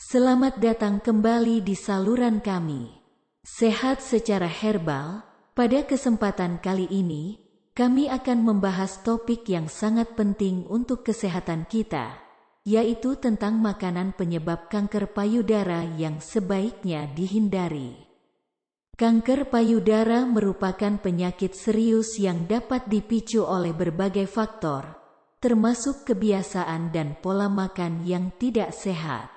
Selamat datang kembali di saluran kami. Sehat secara herbal. Pada kesempatan kali ini, kami akan membahas topik yang sangat penting untuk kesehatan kita, yaitu tentang makanan penyebab kanker payudara yang sebaiknya dihindari. Kanker payudara merupakan penyakit serius yang dapat dipicu oleh berbagai faktor, termasuk kebiasaan dan pola makan yang tidak sehat.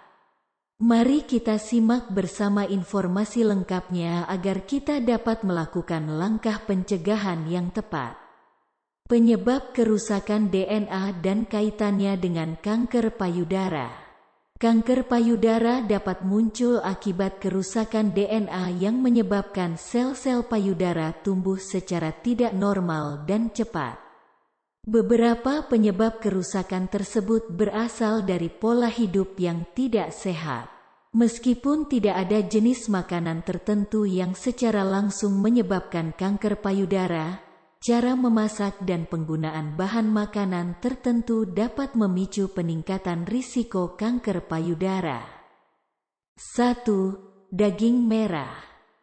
Mari kita simak bersama informasi lengkapnya agar kita dapat melakukan langkah pencegahan yang tepat. Penyebab kerusakan DNA dan kaitannya dengan kanker payudara. Kanker payudara dapat muncul akibat kerusakan DNA yang menyebabkan sel-sel payudara tumbuh secara tidak normal dan cepat. Beberapa penyebab kerusakan tersebut berasal dari pola hidup yang tidak sehat. Meskipun tidak ada jenis makanan tertentu yang secara langsung menyebabkan kanker payudara, cara memasak dan penggunaan bahan makanan tertentu dapat memicu peningkatan risiko kanker payudara. 1. Daging merah.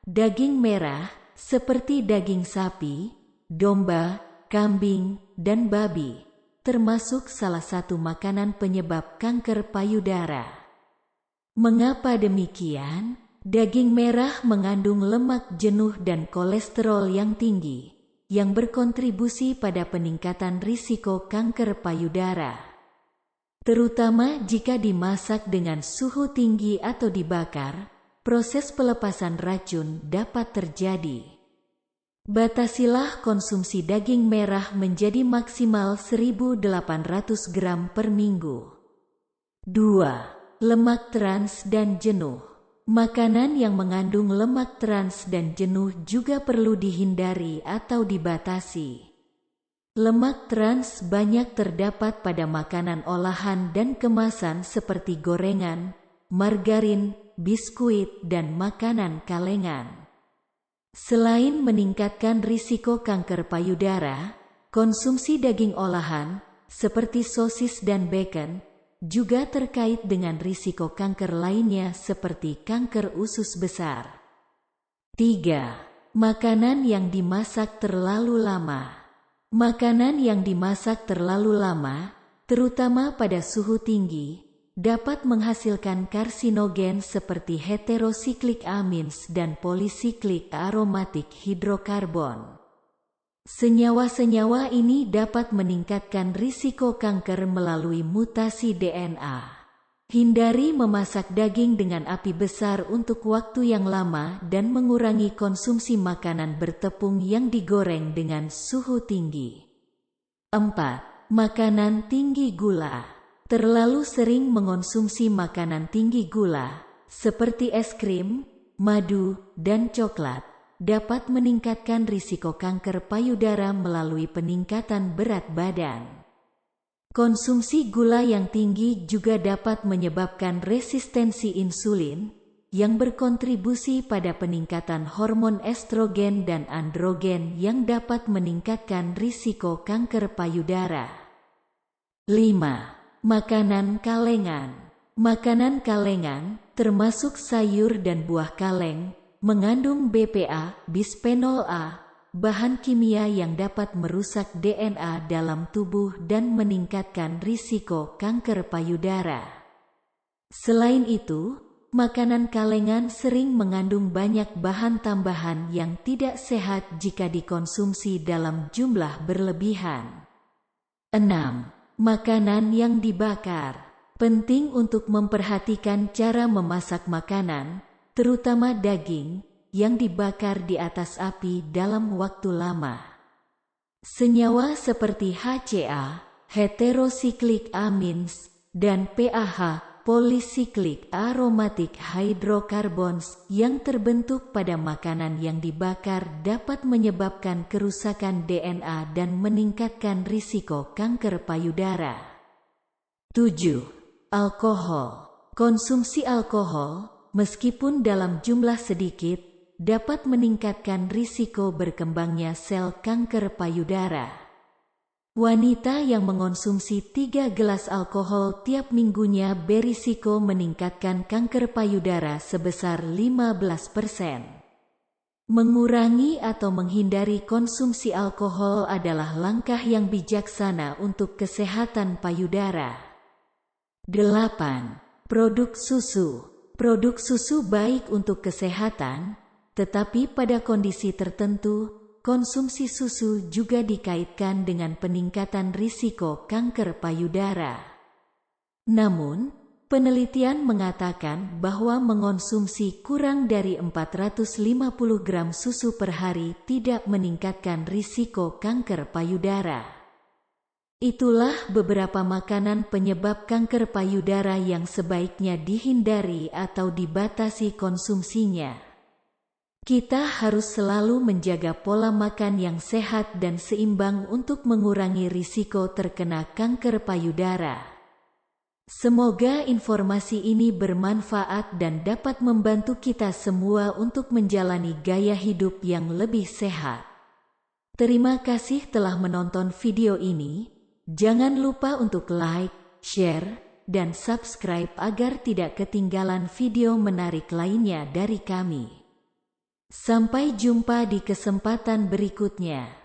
Daging merah, seperti daging sapi, domba, kambing, dan babi, termasuk salah satu makanan penyebab kanker payudara. Mengapa demikian? Daging merah mengandung lemak jenuh dan kolesterol yang tinggi, yang berkontribusi pada peningkatan risiko kanker payudara. Terutama jika dimasak dengan suhu tinggi atau dibakar, proses pelepasan racun dapat terjadi. Batasilah konsumsi daging merah menjadi maksimal 1.800 gram per minggu. 2. Lemak trans dan jenuh. Makanan yang mengandung lemak trans dan jenuh juga perlu dihindari atau dibatasi. Lemak trans banyak terdapat pada makanan olahan dan kemasan seperti gorengan, margarin, biskuit, dan makanan kalengan. Selain meningkatkan risiko kanker payudara, konsumsi daging olahan, seperti sosis dan bacon, juga terkait dengan risiko kanker lainnya seperti kanker usus besar. 3. Makanan yang dimasak terlalu lama. Makanan yang dimasak terlalu lama, terutama pada suhu tinggi, dapat menghasilkan karsinogen seperti heterosiklik amins dan polisiklik aromatik hidrokarbon. Senyawa-senyawa ini dapat meningkatkan risiko kanker melalui mutasi DNA. Hindari memasak daging dengan api besar untuk waktu yang lama dan mengurangi konsumsi makanan bertepung yang digoreng dengan suhu tinggi. 4. Makanan tinggi gula. Terlalu sering mengonsumsi makanan tinggi gula, seperti es krim, madu, dan coklat, dapat meningkatkan risiko kanker payudara melalui peningkatan berat badan. Konsumsi gula yang tinggi juga dapat menyebabkan resistensi insulin, yang berkontribusi pada peningkatan hormon estrogen dan androgen yang dapat meningkatkan risiko kanker payudara. 5. Makanan kalengan. Makanan kalengan, termasuk sayur dan buah kaleng, mengandung BPA, bisphenol A, bahan kimia yang dapat merusak DNA dalam tubuh dan meningkatkan risiko kanker payudara. Selain itu, makanan kalengan sering mengandung banyak bahan tambahan yang tidak sehat jika dikonsumsi dalam jumlah berlebihan. 6. Makanan yang dibakar. Penting untuk memperhatikan cara memasak makanan, terutama daging, yang dibakar di atas api dalam waktu lama. Senyawa seperti HCA, heterosiklik amins, dan PAH, polisiklik aromatik hydrocarbons, yang terbentuk pada makanan yang dibakar dapat menyebabkan kerusakan DNA dan meningkatkan risiko kanker payudara. 7. Alkohol. Konsumsi alkohol, meskipun dalam jumlah sedikit, dapat meningkatkan risiko berkembangnya sel kanker payudara. Wanita yang mengonsumsi 3 gelas alkohol tiap minggunya berisiko meningkatkan kanker payudara sebesar 15%. Mengurangi atau menghindari konsumsi alkohol adalah langkah yang bijaksana untuk kesehatan payudara. 8. Produk susu. Produk susu baik untuk kesehatan, tetapi pada kondisi tertentu, konsumsi susu juga dikaitkan dengan peningkatan risiko kanker payudara. Namun, penelitian mengatakan bahwa mengonsumsi kurang dari 450 gram susu per hari tidak meningkatkan risiko kanker payudara. Itulah beberapa makanan penyebab kanker payudara yang sebaiknya dihindari atau dibatasi konsumsinya. Kita harus selalu menjaga pola makan yang sehat dan seimbang untuk mengurangi risiko terkena kanker payudara. Semoga informasi ini bermanfaat dan dapat membantu kita semua untuk menjalani gaya hidup yang lebih sehat. Terima kasih telah menonton video ini. Jangan lupa untuk like, share, dan subscribe agar tidak ketinggalan video menarik lainnya dari kami. Sampai jumpa di kesempatan berikutnya.